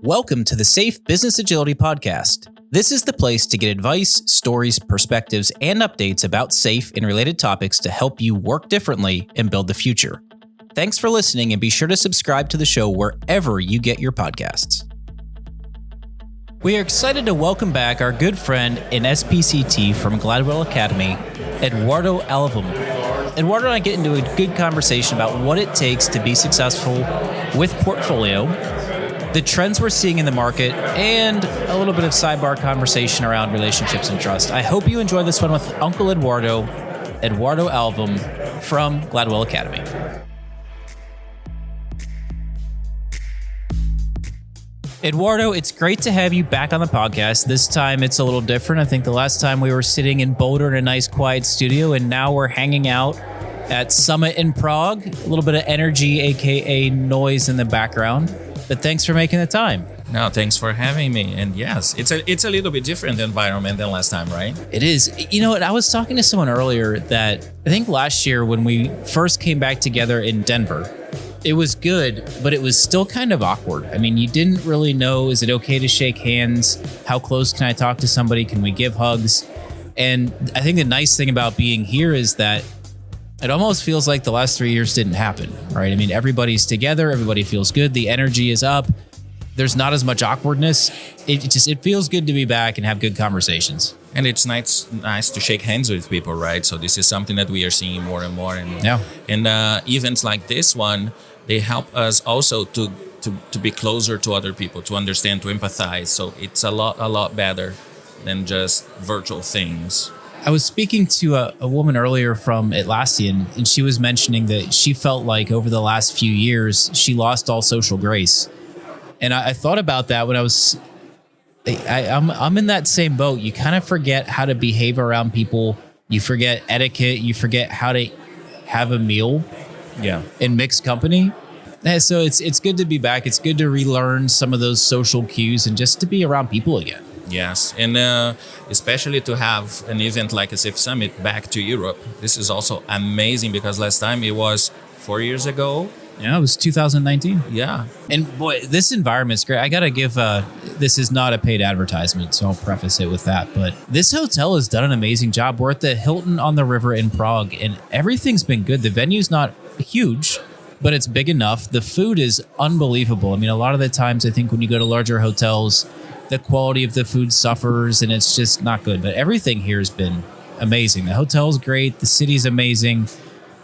Welcome to the Safe Business Agility Podcast. This is the place to get advice, stories, perspectives, and updates about safe and related topics to help you work differently and build the future. Thanks for listening, and be sure to subscribe to the show wherever you get your podcasts. We are excited to welcome back our good friend in SPCT from Gladwell Academy, Eduardo Alvim. Eduardo and I get into a good conversation about what it takes to be successful with portfolio, the trends we're seeing in the market, and a little bit of sidebar conversation around relationships and trust. I hope you enjoy this one with Uncle Eduardo Alvim from Gladwell Academy. Eduardo, it's great to have you back on the podcast. This time it's a little different. I think the last time we were sitting in Boulder in a nice quiet studio, and now we're hanging out at Summit in Prague. A little bit of energy, aka noise in the background. But thanks for making the time. No, thanks for having me. And yes, it's a little bit different environment than last time, right? It is. You know what? I was talking to someone earlier that I think last year when we first came back together in Denver, it was good, but it was still kind of awkward. I mean, you didn't really know, is it okay to shake hands? How close can I talk to somebody? Can we give hugs? And I think the nice thing about being here is that it almost feels like the last 3 years didn't happen, right? I mean, everybody's together, everybody feels good, the energy is up, there's not as much awkwardness. It feels good to be back and have good conversations. And it's nice to shake hands with people, right? So this is something that we are seeing more and more. And events like this one, they help us also to be closer to other people, to understand, to empathize. So it's a lot better than just virtual things. I was speaking to a woman earlier from Atlassian, and she was mentioning that she felt like over the last few years, she lost all social grace. And I thought about that when I'm in that same boat. You kind of forget how to behave around people. You forget etiquette. You forget how to have a meal in mixed company. And so it's good to be back. It's good to relearn some of those social cues and just to be around people again. Yes, and especially to have an event like a Safe Summit back to Europe. This is also amazing because last time it was 4 years ago. Yeah, it was 2019. Yeah. And boy, this environment's great. I got to give, this is not a paid advertisement, so I'll preface it with that. But this hotel has done an amazing job. We're at the Hilton on the River in Prague, and everything's been good. The venue's not huge, but it's big enough. The food is unbelievable. I mean, a lot of the times I think when you go to larger hotels, the quality of the food suffers and it's just not good. But everything here has been amazing. The hotel's great. The city's amazing.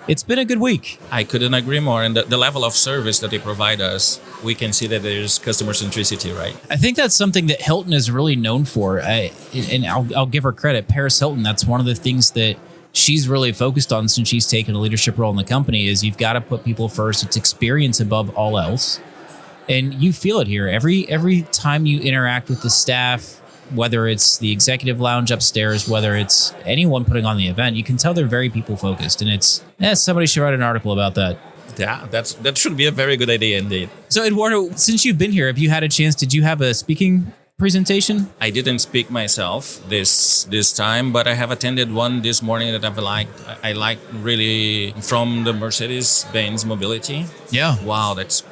It's been a good week. I couldn't agree more. And the level of service that they provide us, we can see that there's customer centricity, right? I think that's something that Hilton is really known for. And I'll give her credit. Paris Hilton, that's one of the things that she's really focused on since she's taken a leadership role in the company is you've got to put people first. It's experience above all else. And you feel it here. Every time you interact with the staff, whether it's the executive lounge upstairs, whether it's anyone putting on the event, you can tell they're very people focused. And somebody should write an article about that. Yeah, that should be a very good idea indeed. So Eduardo, since you've been here, have you had a chance? Did you have a speaking presentation? I didn't speak myself this time, but I have attended one this morning that I like really from the Mercedes-Benz Mobility. Yeah. Wow, that's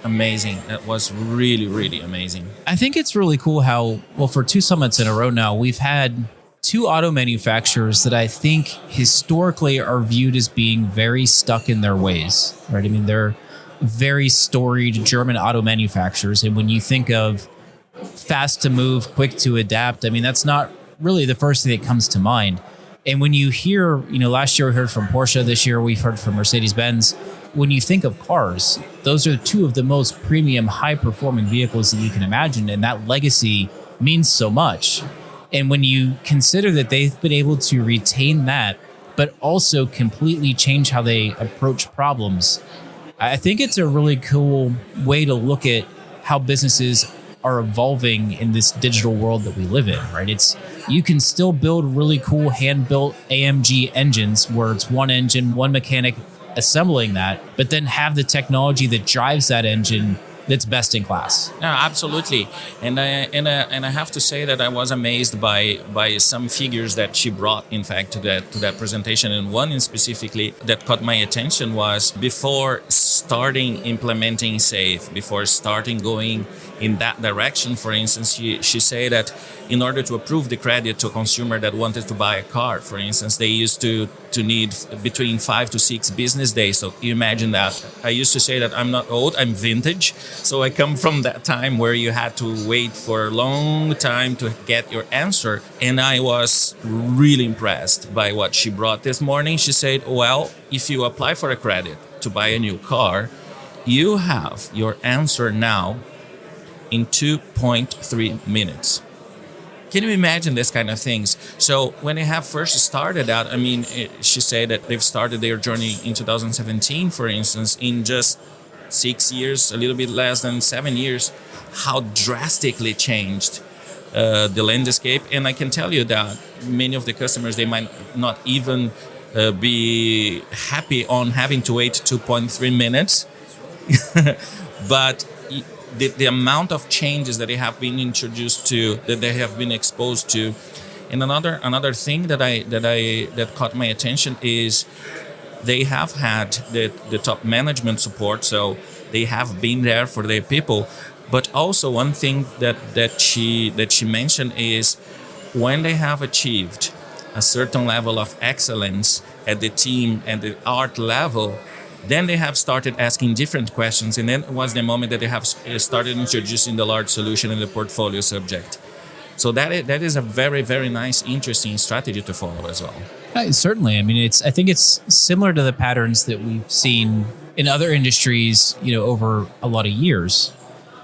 amazing. That was really, really amazing. I think it's really cool how, well, for 2 summits in a row now, we've had 2 auto manufacturers that I think historically are viewed as being very stuck in their ways, right? I mean, they're very storied German auto manufacturers. And when you think of fast to move, quick to adapt, I mean, that's not really the first thing that comes to mind. And when you hear, last year we heard from Porsche, this year we've heard from Mercedes-Benz. When you think of cars, those are 2 of the most premium, high-performing vehicles that you can imagine, and that legacy means so much. And when you consider that they've been able to retain that, but also completely change how they approach problems, I think it's a really cool way to look at how businesses are evolving in this digital world that we live in, right? You can still build really cool hand-built AMG engines where it's one engine, one mechanic assembling that, but then have the technology that drives that engine that's best in class. No, absolutely, and I have to say that I was amazed by some figures that she brought, in fact, to that presentation. And one in specifically that caught my attention was before starting implementing SAFe, before starting going in that direction. For instance, she said that in order to approve the credit to a consumer that wanted to buy a car, for instance, they used to need between 5 to 6 business days. So you imagine that. I used to say that I'm not old, I'm vintage. So I come from that time where you had to wait for a long time to get your answer. And I was really impressed by what she brought this morning. She said, well, if you apply for a credit to buy a new car, you have your answer now in 2.3 minutes. Can you imagine this kind of things? So when they have first started out, she said that they've started their journey in 2017, for instance, in just 6 years, a little bit less than 7 years, how drastically changed the landscape. And I can tell you that many of the customers, they might not even be happy on having to wait 2.3 minutes, but the amount of changes that they have been introduced to, that they have been exposed to. And another thing that caught my attention is they have had the top management support, so they have been there for their people. But also one thing that she mentioned is when they have achieved a certain level of excellence at the team and the art level, then they have started asking different questions, and then was the moment that they have started introducing the large solution in the portfolio subject. So that is a very, very nice, interesting strategy to follow as well. Certainly. I think it's similar to the patterns that we've seen in other industries, over a lot of years.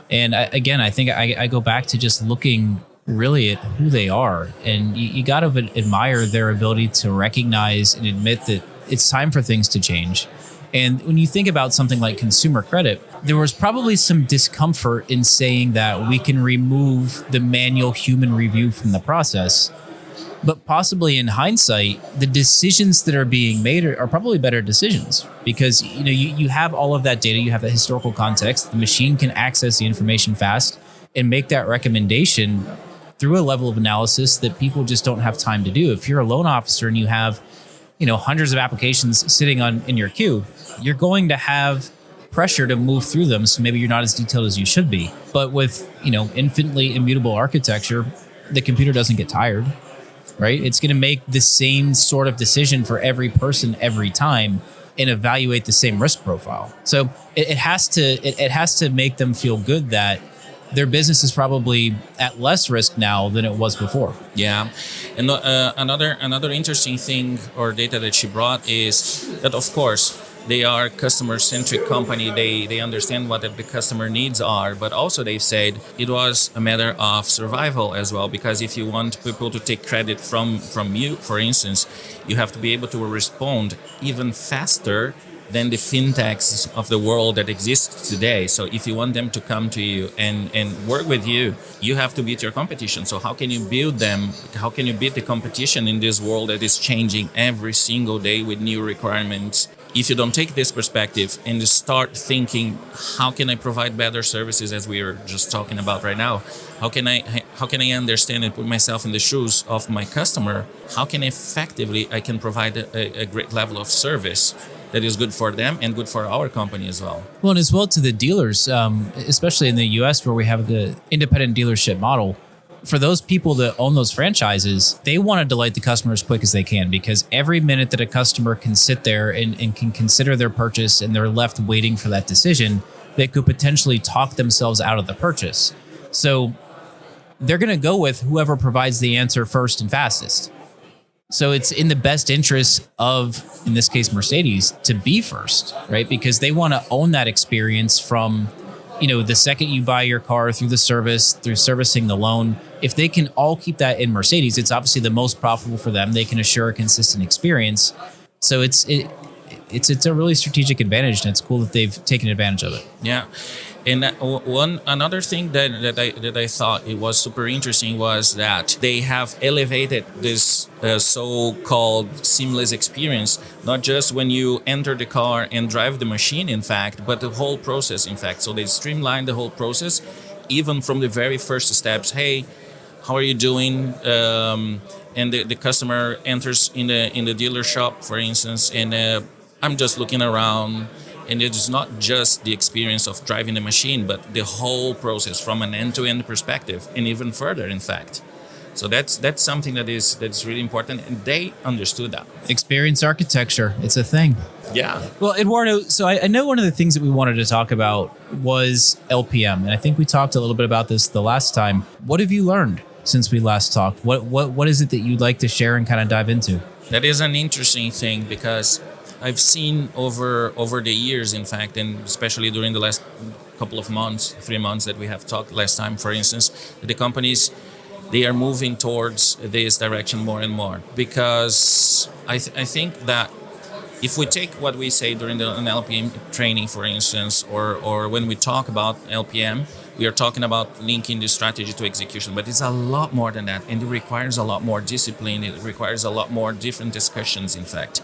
And I think I go back to just looking really at who they are, and you got to admire their ability to recognize and admit that it's time for things to change. And when you think about something like consumer credit, there was probably some discomfort in saying that we can remove the manual human review from the process. But possibly in hindsight, the decisions that are being made are probably better decisions because you have all of that data, you have that historical context, the machine can access the information fast and make that recommendation through a level of analysis that people just don't have time to do. If you're a loan officer and you have hundreds of applications sitting in your queue, you're going to have pressure to move through them. So maybe you're not as detailed as you should be. But with, infinitely immutable architecture, the computer doesn't get tired, right? It's going to make the same sort of decision for every person every time and evaluate the same risk profile. So it has to make them feel good that their business is probably at less risk now than it was before. Yeah, and another interesting thing or data that she brought is that, of course, they are customer-centric company. They understand what the customer needs are, but also they've said it was a matter of survival as well. Because if you want people to take credit from you, for instance, you have to be able to respond even faster than the fintechs of the world that exists today. So if you want them to come to you and work with you, you have to beat your competition. So how can you build them? How can you beat the competition in this world that is changing every single day with new requirements? If you don't take this perspective and start thinking, how can I provide better services, as we are just talking about right now? How can I understand and put myself in the shoes of my customer? How can I can provide a great level of service that is good for them and good for our company as well? Well, and as well to the dealers, especially in the US where we have the independent dealership model. For those people that own those franchises, they want to delight the customer as quick as they can, because every minute that a customer can sit there and can consider their purchase and they're left waiting for that decision, they could potentially talk themselves out of the purchase. So they're going to go with whoever provides the answer first and fastest. So it's in the best interest of, in this case, Mercedes, to be first, right? Because they want to own that experience from, the second you buy your car through the service, through servicing the loan. If they can all keep that in Mercedes, it's obviously the most profitable for them. They can assure a consistent experience. So it's it's a really strategic advantage, and it's cool that they've taken advantage of it. Yeah, and another thing that I thought it was super interesting was that they have elevated this so-called seamless experience, not just when you enter the car and drive the machine, in fact, but the whole process, in fact. So they streamlined the whole process, even from the very first steps. Hey, how are you doing? And the customer enters in the dealer shop, for instance, and I'm just looking around. And it's not just the experience of driving the machine, but the whole process from an end-to-end perspective, and even further, in fact. So that's something that's really important, and they understood that. Experience architecture, it's a thing. Yeah. Well, Eduardo, so I know one of the things that we wanted to talk about was LPM, and I think we talked a little bit about this the last time. What have you learned since we last talked? What is it that you'd like to share and kind of dive into? That is an interesting thing, because I've seen over the years, in fact, and especially during the last couple of months, 3 months that we have talked last time, for instance, that the companies, they are moving towards this direction more and more. Because I think that if we take what we say during an LPM training, for instance, or when we talk about LPM, we are talking about linking the strategy to execution, but it's a lot more than that, and it requires a lot more discipline. It requires a lot more different discussions, in fact.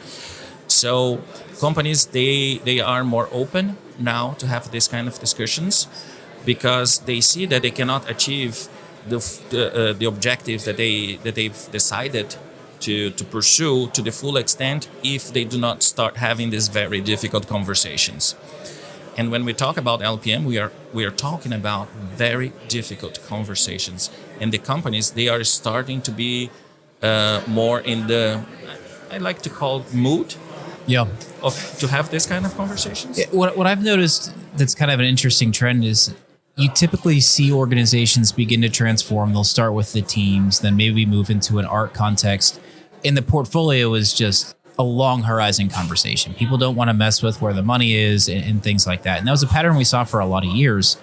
So companies, they are more open now to have this kind of discussions, because they see that they cannot achieve the objectives that they've decided to pursue to the full extent if they do not start having these very difficult conversations. And when we talk about LPM, we are talking about very difficult conversations, and the companies, they are starting to be more in the, I like to call, mood. Yeah. To have this kind of conversations. What I've noticed that's kind of an interesting trend is you typically see organizations begin to transform. They'll start with the teams, then maybe move into an art context. And the portfolio is just a long horizon conversation. People don't want to mess with where the money is and things like that. And that was a pattern we saw for a lot of years.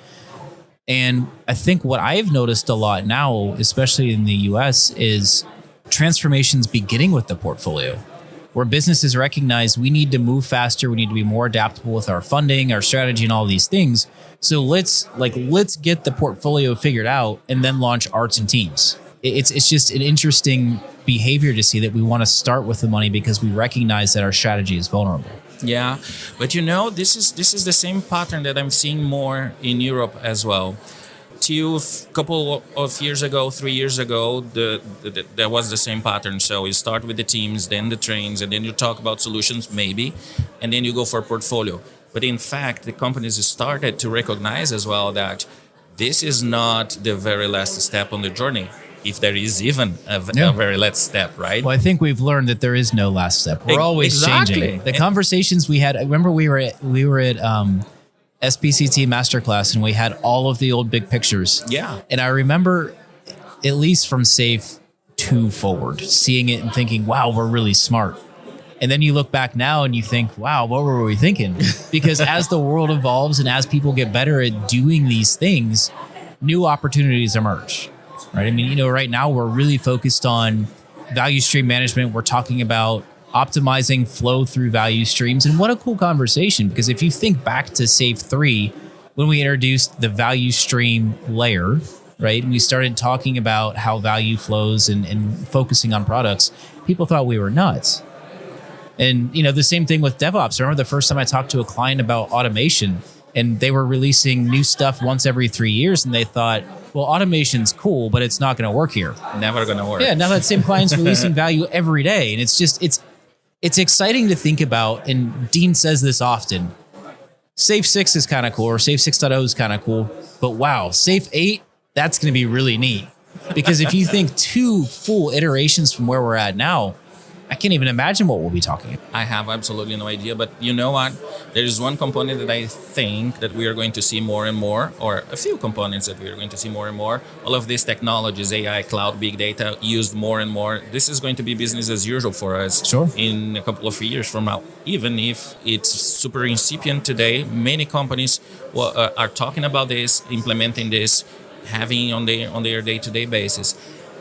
And I think what I've noticed a lot now, especially in the US, is transformations beginning with the portfolio, where businesses recognize we need to move faster, we need to be more adaptable with our funding, our strategy, and all these things. So let's get the portfolio figured out and then launch arts and teams. It's just an interesting behavior to see that we want to start with the money because we recognize that our strategy is vulnerable. Yeah, but this is the same pattern that I'm seeing more in Europe as well. Till a couple of years ago, 3 years ago, there was the same pattern. So you start with the teams, then the trains, and then you talk about solutions, maybe, and then you go for portfolio. But in fact, the companies started to recognize as well that this is not the very last step on the journey, if there is even a very last step, right? Well, I think we've learned that there is no last step. We're always changing. The conversations we had, I remember we were at SPCT masterclass, and we had all of the old big pictures. Yeah. And I remember, at least from Safe 2 forward, seeing it and thinking, wow, we're really smart. And then you look back now and you think, wow, what were we thinking? Because as the world evolves and as people get better at doing these things, new opportunities emerge, right? I mean, right now we're really focused on value stream management. We're talking about optimizing flow through value streams. And what a cool conversation, because if you think back to Save 3, when we introduced the value stream layer, right, and we started talking about how value flows and focusing on products, people thought we were nuts. And, the same thing with DevOps. I remember the first time I talked to a client about automation, and they were releasing new stuff once every 3 years, and they thought, well, automation's cool, but it's not going to work here. Never going to work. Yeah, now that same client's releasing value every day, and it's exciting to think about, and Dean says this often. Safe 6 is kind of cool, or Safe 6.0 is kind of cool, but wow, Safe 8, that's going to be really neat. Because if you think 2 full iterations from where we're at now, I can't even imagine what we'll be talking about. I have absolutely no idea, but you know what? There is one component that I think that we are going to see more and more, or a few components that we are going to see more and more. All of these technologies, AI, cloud, big data, used more and more. This is going to be business as usual for us in a couple of years from now. Even if it's super incipient today, many companies are talking about this, implementing this, having on their day-to-day basis.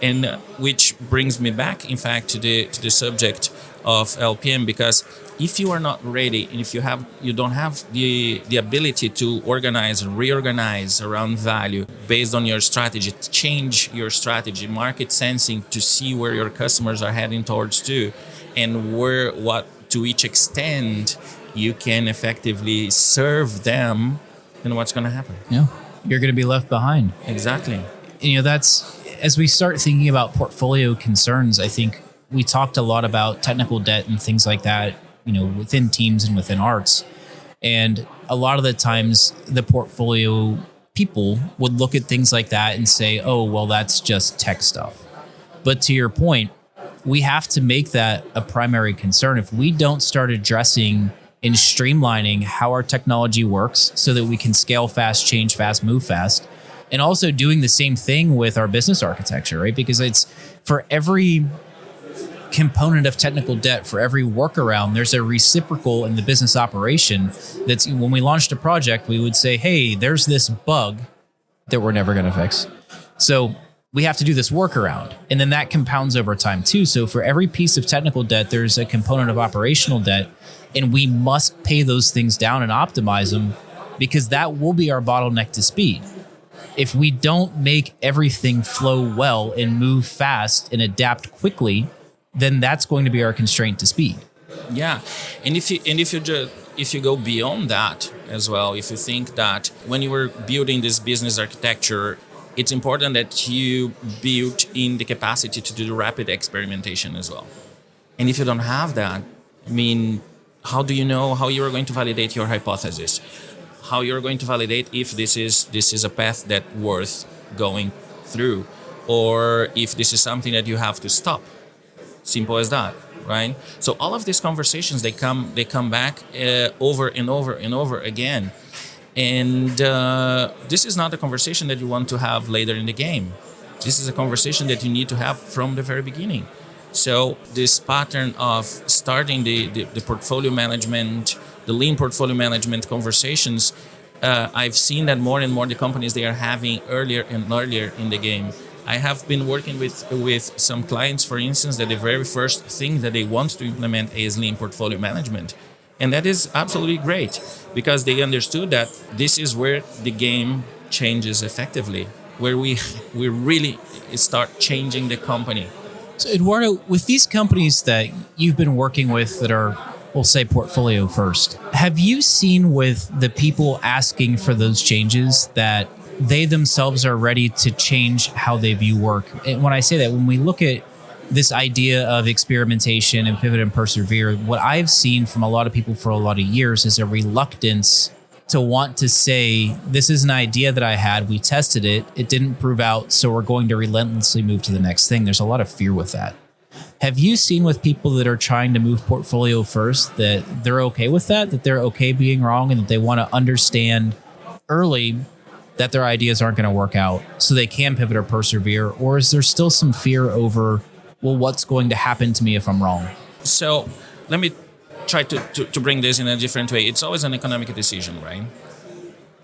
and which brings me back, in fact, to the subject of LPM, because if you are not ready, and if you don't have the ability to organize and reorganize around value based on your strategy, change your strategy, market sensing to see where your customers are heading towards to, and what to which extent you can effectively serve them, then what's going to happen? Yeah, you're going to be left behind. Exactly. That's as we start thinking about portfolio concerns. I think we talked a lot about technical debt and things like that, within teams and within arts. And a lot of the times the portfolio people would look at things like that and say, oh, well, that's just tech stuff. But to your point, we have to make that a primary concern. If we don't start addressing and streamlining how our technology works so that we can scale fast, change fast, move fast, and also doing the same thing with our business architecture, right? Because it's for every component of technical debt, for every workaround, there's a reciprocal in the business operation. That's when we launched a project, we would say, hey, there's this bug that we're never going to fix. So we have to do this workaround. And then that compounds over time too. So for every piece of technical debt, there's a component of operational debt, and we must pay those things down and optimize them, because that will be our bottleneck to speed. If we don't make everything flow well and move fast and adapt quickly, then that's going to be our constraint to speed. Yeah, and if you go beyond that as well, if you think that when you were building this business architecture, it's important that you build in the capacity to do the rapid experimentation as well. And if you don't have that, how do you know how you are going to validate your hypothesis? How you're going to validate if this is a path that's worth going through, or if this is something that you have to stop. Simple as that, right? So all of these conversations, they come back over and over and over again, and this is not a conversation that you want to have later in the game. This is a conversation that you need to have from the very beginning. So this pattern of starting the portfolio management, the lean portfolio management conversations, I've seen that more and more the companies, they are having earlier and earlier in the game. I have been working with some clients, for instance, that the very first thing that they want to implement is lean portfolio management. And that is absolutely great, because they understood that this is where the game changes effectively, where we really start changing the company. So Eduardo, with these companies that you've been working with that are, we'll say, portfolio first, have you seen with the people asking for those changes that they themselves are ready to change how they view work? And when I say that, when we look at this idea of experimentation and pivot and persevere, what I've seen from a lot of people for a lot of years is a reluctance to want to say, this is an idea that I had, we tested it, it didn't prove out, so we're going to relentlessly move to the next thing. There's a lot of fear with that. Have you seen with people that are trying to move portfolio first that they're okay with that they're okay being wrong, and that they want to understand early that their ideas aren't going to work out so they can pivot or persevere? Or is there still some fear over, well, what's going to happen to me if I'm wrong? So let me try to bring this in a different way. It's always an economic decision, right?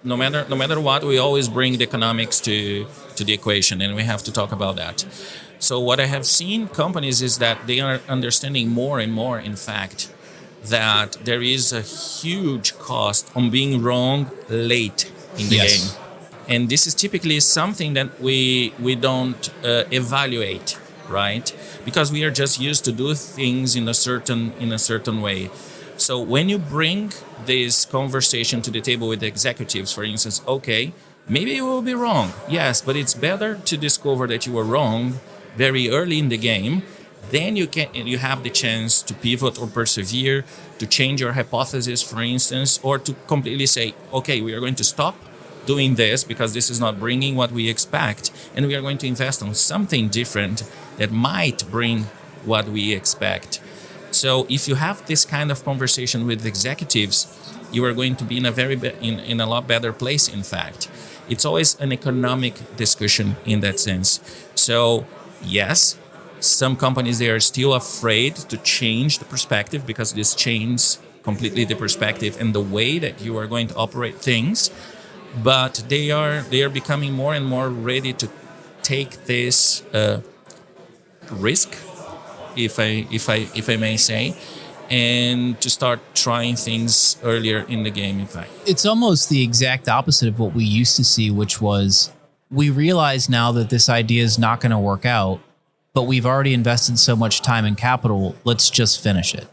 No matter what, we always bring the economics to the equation, and we have to talk about that. So what I have seen companies is that they are understanding more and more, in fact, that there is a huge cost on being wrong late in the game. And this is typically something that we don't evaluate, right? Because we are just used to do things in a certain way. So when you bring this conversation to the table with the executives, for instance, okay, maybe you will be wrong. Yes, but it's better to discover that you were wrong very early in the game. Then you have the chance to pivot or persevere, to change your hypothesis, for instance, or to completely say, okay, we are going to stop doing this because this is not bringing what we expect, and we are going to invest on something different that might bring what we expect. So if you have this kind of conversation with executives, you are going to be in a lot better place, in fact. It's always an economic discussion in that sense. So yes, some companies, they are still afraid to change the perspective because this changes completely the perspective and the way that you are going to operate things. But they are becoming more and more ready to take this risk, if I may say, and to start trying things earlier in the game, in fact. It's almost the exact opposite of what we used to see, which was we realize now that this idea is not going to work out, but we've already invested so much time and capital, let's just finish it.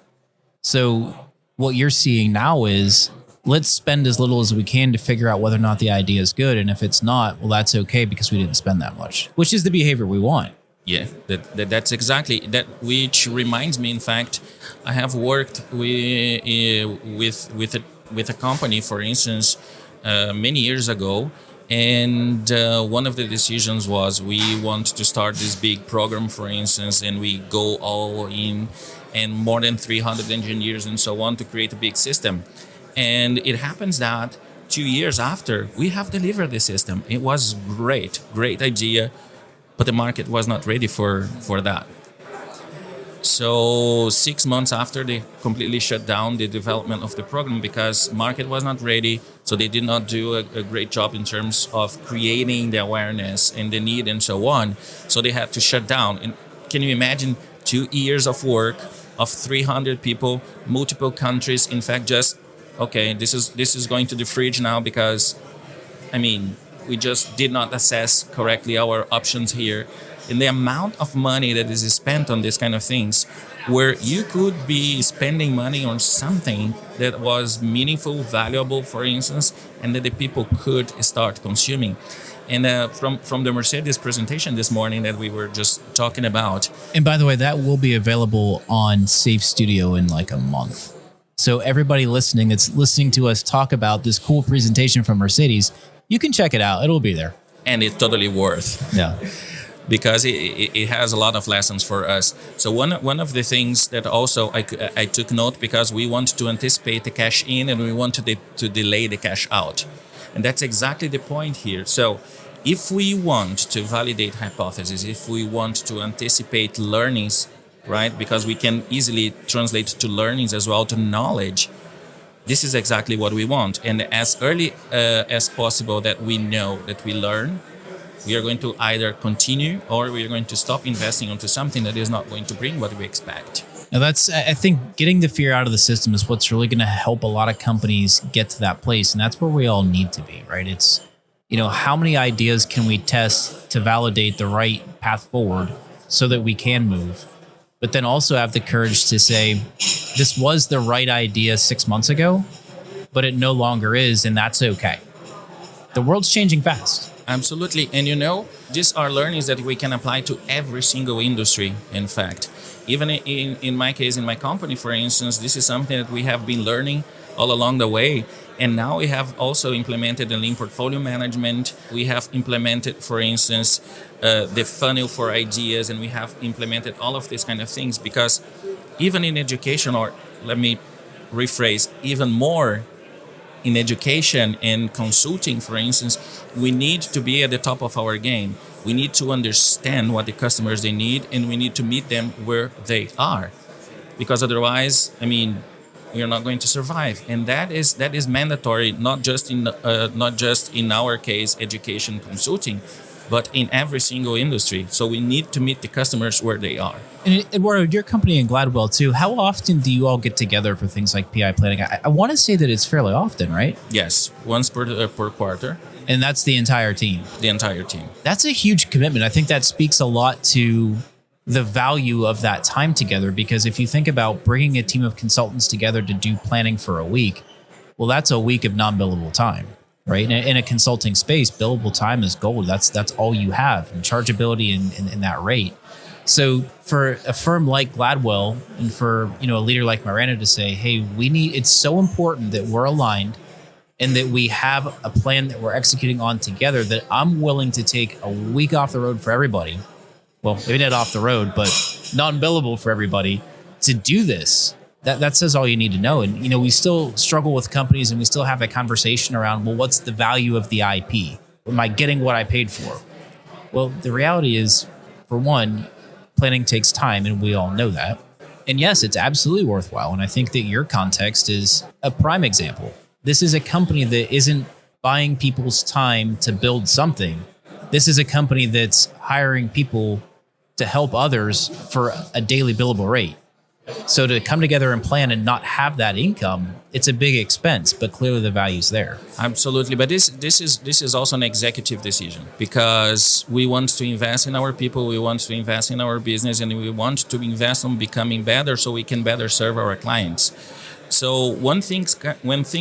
So what you're seeing now is let's spend as little as we can to figure out whether or not the idea is good. And if it's not, well, that's okay because we didn't spend that much, which is the behavior we want. Yeah, that's exactly that. Which reminds me, in fact, I have worked with a company, for instance, many years ago, and one of the decisions was we want to start this big program, for instance, and we go all in, and more than 300 engineers and so on to create a big system. And it happens that 2 years after, we have delivered the system. It was great idea, but the market was not ready for that. So 6 months after, they completely shut down the development of the program because market was not ready. So they did not do a great job in terms of creating the awareness and the need and so on. So they had to shut down. And can you imagine 2 years of work of 300 people, multiple countries? In fact, just okay, this is going to the fridge now because, I mean, we just did not assess correctly our options here. And the amount of money that is spent on these kind of things, where you could be spending money on something that was meaningful, valuable, for instance, and that the people could start consuming. And from the Mercedes presentation this morning that we were just talking about. And by the way, that will be available on Safe Studio in like a month. So everybody listening that's listening to us talk about this cool presentation from Mercedes, you can check it out. It'll be there. And it's totally worth. Yeah. Because it has a lot of lessons for us. So one of the things that also I took note, because we want to anticipate the cash in and we want to delay the cash out. And that's exactly the point here. So if we want to validate hypotheses, if we want to anticipate learnings, right? Because we can easily translate to learnings as well, to knowledge. This is exactly what we want. And as early as possible that we know, that we learn, we are going to either continue or we are going to stop investing into something that is not going to bring what we expect. Now that's, I think getting the fear out of the system is what's really going to help a lot of companies get to that place. And that's where we all need to be, right? It's, how many ideas can we test to validate the right path forward so that we can move? But then also have the courage to say, this was the right idea 6 months ago, but it no longer is, and that's okay. The world's changing fast. Absolutely. And these are learnings that we can apply to every single industry, in fact. Even in my case, in my company, for instance, this is something that we have been learning all along the way. And now we have also implemented the lean portfolio management. We have implemented, for instance, the funnel for ideas, and we have implemented all of these kind of things, because even in education, or let me rephrase, even more in education and consulting, for instance, we need to be at the top of our game. We need to understand what the customers they need, and we need to meet them where they are, because otherwise, we are not going to survive. And that is mandatory, not just in our case, education consulting, but in every single industry. So we need to meet the customers where they are. And Eduardo, your company and Gladwell too, how often do you all get together for things like PI planning? I want to say that it's fairly often, right? Yes, once per quarter. And that's the entire team? The entire team. That's a huge commitment. I think that speaks a lot to the value of that time together, because if you think about bringing a team of consultants together to do planning for a week, well, that's a week of non-billable time, right? In a consulting space, billable time is gold. That's all you have, and chargeability in that rate. So for a firm like Gladwell and for a leader like Miranda to say, hey, it's so important that we're aligned and that we have a plan that we're executing on together, that I'm willing to take a week off the road for everybody. Well, maybe not off the road, but non-billable for everybody to do this. That says all you need to know. And, we still struggle with companies, and we still have that conversation around, well, what's the value of the IP? Am I getting what I paid for? Well, the reality is, for one, planning takes time, and we all know that. And yes, it's absolutely worthwhile. And I think that your context is a prime example. This is a company that isn't buying people's time to build something. This is a company that's hiring people to help others for a daily billable rate. So to come together and plan and not have that income, it's a big expense, but clearly the value's there. Absolutely, but this is also an executive decision, because we want to invest in our people, we want to invest in our business, and we want to invest on becoming better so we can better serve our clients. So one thing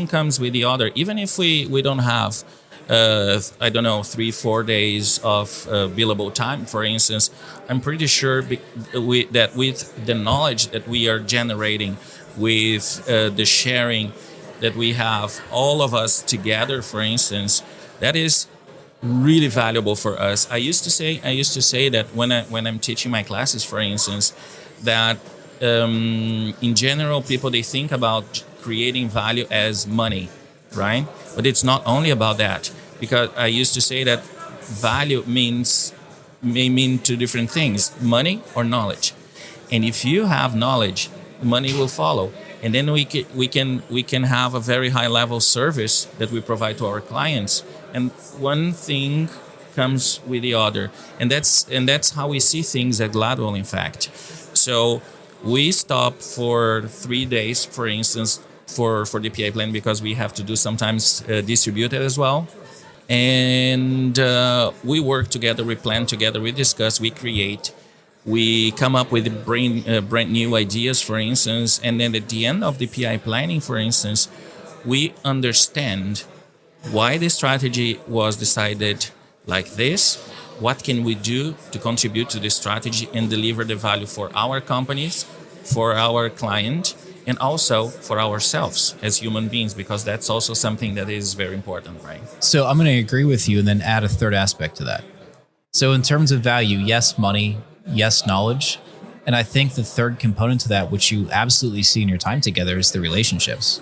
comes with the other. Even if we don't have 3-4 days of billable time, for instance, I'm pretty sure that with the knowledge that we are generating, with the sharing that we have, all of us together, for instance, that is really valuable for us. I used to say that when I'm teaching my classes, for instance, that in general, people, they think about creating value as money, right? But it's not only about that, because I used to say that value may mean two different things: money or knowledge. And if you have knowledge, money will follow, and then we can have a very high level service that we provide to our clients. And one thing comes with the other, and that's how we see things at Gladwell, in fact. So we stop for 3 days, for instance, for the PI plan, because we have to do sometimes distribute it as well. And we work together, we plan together, we discuss, we create, we come up with brand new ideas, for instance. And then at the end of the PI planning, for instance, we understand why the strategy was decided like this, what can we do to contribute to the strategy and deliver the value for our companies, for our client, and also for ourselves as human beings, because that's also something that is very important, right? So I'm going to agree with you and then add a third aspect to that. So in terms of value, yes, money, yes, knowledge. And I think the third component to that, which you absolutely see in your time together, is the relationships.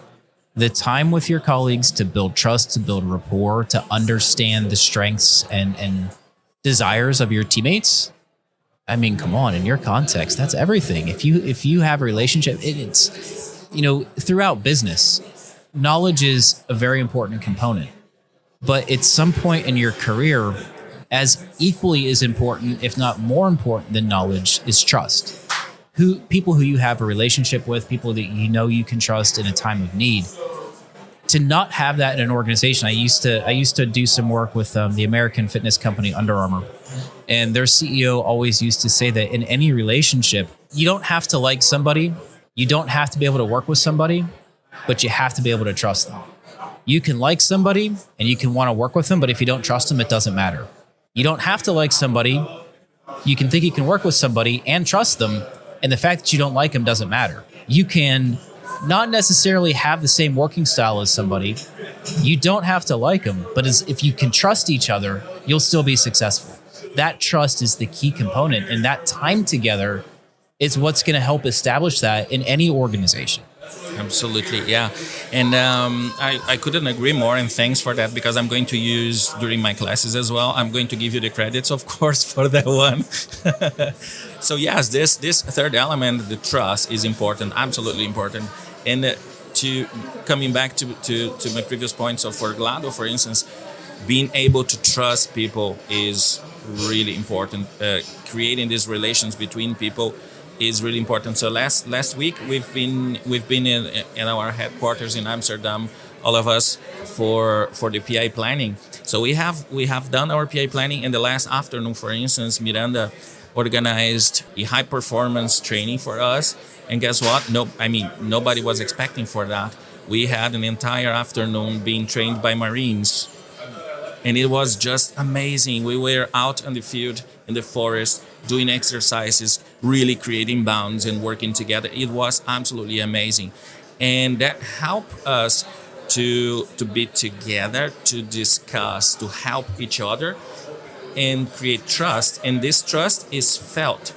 The time with your colleagues to build trust, to build rapport, to understand the strengths and desires of your teammates. I mean, come on, in your context, that's everything. If you have a relationship, it's, throughout business, knowledge is a very important component. But at some point in your career, as equally as important, if not more important than knowledge, is trust. People who you have a relationship with, people that you can trust in a time of need. To not have that in an organization, I used to do some work with the American fitness company Under Armour, and their CEO always used to say that in any relationship, you don't have to like somebody, you don't have to be able to work with somebody, but you have to be able to trust them. You can like somebody and you can want to work with them, but if you don't trust them, it doesn't matter. You don't have to like somebody. You can think you can work with somebody and trust them, and the fact that you don't like them doesn't matter. You can not necessarily have the same working style as somebody. You don't have to like them, but if you can trust each other, you'll still be successful. That trust is the key component, and that time together is what's going to help establish that in any organization. Absolutely, yeah. And I couldn't agree more, and thanks for that, because I'm going to use during my classes as well. I'm going to give you the credits, of course, for that one. So yes, this third element, the trust, is important, absolutely important. And to coming back to my previous point, so for Glado, for instance, being able to trust people is really important. Creating these relations between people is really important. So last week we've been in our headquarters in Amsterdam, all of us, for the PI planning. So we have done our PI planning. In the last afternoon, for instance, Miranda organized a high performance training for us, and guess what? Nobody was expecting for that. We had an entire afternoon being trained by Marines, and it was just amazing. We were out on the field, in the forest, doing exercises, really creating bounds and working together. It was absolutely amazing. And that helped us to be together, to discuss, to help each other, and create trust. And this trust is felt,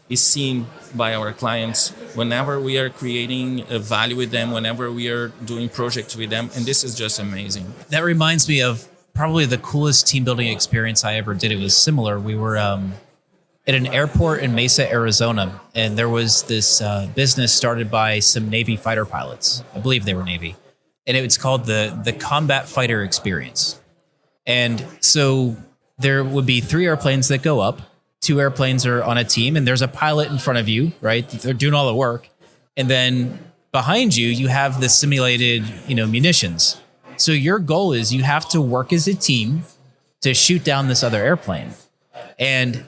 is seen by our clients whenever we are creating a value with them, whenever we are doing projects with them. And this is just amazing. That reminds me of probably the coolest team building experience I ever did. It was similar. We were at an airport in Mesa, Arizona, and there was this business started by some Navy fighter pilots. I believe they were Navy. And it was called the Combat Fighter Experience. And so there would be 3 airplanes that go up, 2 airplanes are on a team and there's a pilot in front of you, right? They're doing all the work. And then behind you, you have the simulated, munitions. So your goal is you have to work as a team to shoot down this other airplane. And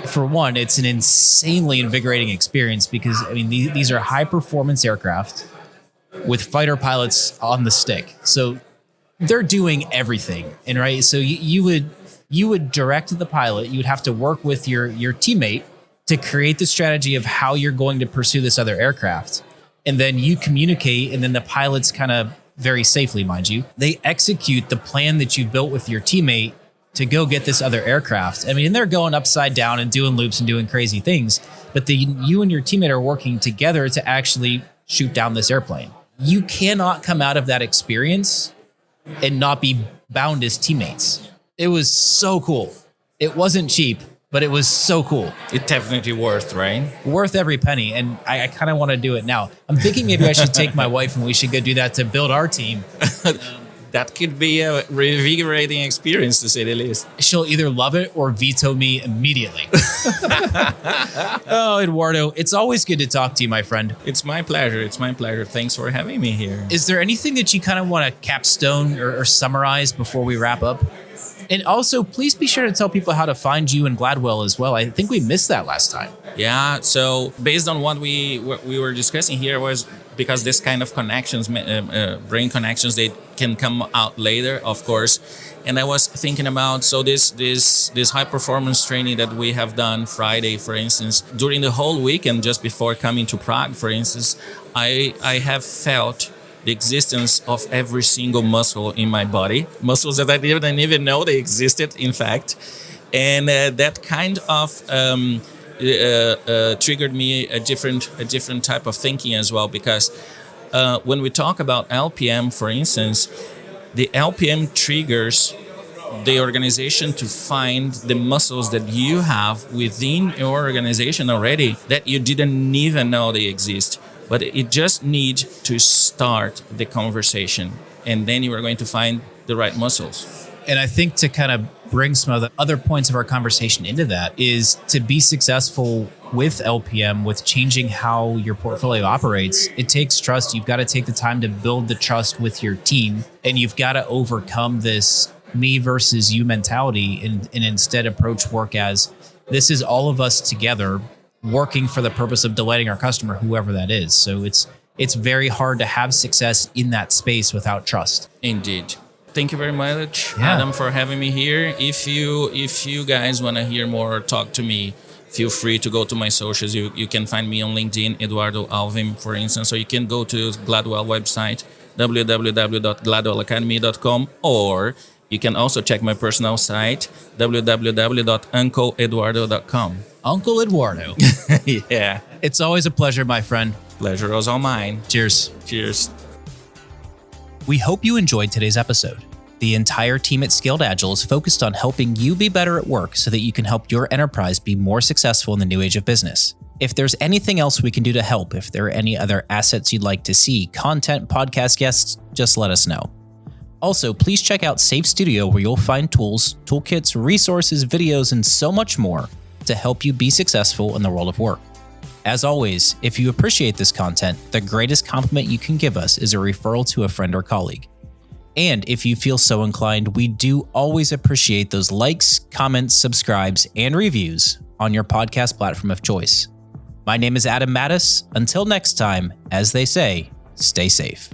for one, it's an insanely invigorating experience because, these are high performance aircraft with fighter pilots on the stick. So they're doing everything. And right. So you would direct the pilot. You would have to work with your teammate to create the strategy of how you're going to pursue this other aircraft. And then you communicate, and then the pilots kind of very safely, mind you, they execute the plan that you've built with your teammate to go get this other aircraft. And they're going upside down and doing loops and doing crazy things, but you and your teammate are working together to actually shoot down this airplane. You cannot come out of that experience and not be bound as teammates. It was so cool. It wasn't cheap, but it was so cool. It's definitely worth, right? Worth every penny. And I kind of want to do it now. I'm thinking maybe I should take my wife and we should go do that to build our team. That could be a revigorating experience, to say the least. She'll either love it or veto me immediately. Oh, Eduardo, it's always good to talk to you, my friend. It's my pleasure. Thanks for having me here. Is there anything that you kind of want to capstone or summarize before we wrap up? And also, please be sure to tell people how to find you and Gladwell as well. I think we missed that last time. Yeah, so based on what we were discussing here was because this kind of connections, brain connections, they can come out later, of course. And I was thinking about, so this high performance training that we have done Friday, for instance, during the whole weekend, just before coming to Prague, for instance, I have felt the existence of every single muscle in my body, muscles that I didn't even know they existed, in fact. And that kind of triggered me a different type of thinking as well, because when we talk about LPM, for instance, the LPM triggers the organization to find the muscles that you have within your organization already that you didn't even know they exist. But it just needs to start the conversation, and then you are going to find the right muscles. And I think to kind of bring some of the other points of our conversation into that is to be successful with LPM, with changing how your portfolio operates. It takes trust. You've got to take the time to build the trust with your team, and you've got to overcome this me versus you mentality and instead approach work as this is all of us together working for the purpose of delighting our customer, whoever that is. So it's very hard to have success in that space without trust. Indeed. Thank you very much, Adam, for having me here. If you guys want to hear more or talk to me, feel free to go to my socials. You can find me on LinkedIn, Eduardo Alvim, for instance, or you can go to Gladwell website, www.gladwellacademy.com, or you can also check my personal site, www.uncleeduardo.com. Uncle Eduardo. Yeah. It's always a pleasure, my friend. Pleasure was all mine. Cheers. Cheers. We hope you enjoyed today's episode. The entire team at Scaled Agile is focused on helping you be better at work so that you can help your enterprise be more successful in the new age of business. If there's anything else we can do to help, if there are any other assets you'd like to see, content, podcast guests, just let us know. Also, please check out Safe Studio, where you'll find tools, toolkits, resources, videos, and so much more to help you be successful in the world of work. As always, if you appreciate this content, the greatest compliment you can give us is a referral to a friend or colleague. And if you feel so inclined, we do always appreciate those likes, comments, subscribes, and reviews on your podcast platform of choice. My name is Adam Mattis. Until next time, as they say, stay safe.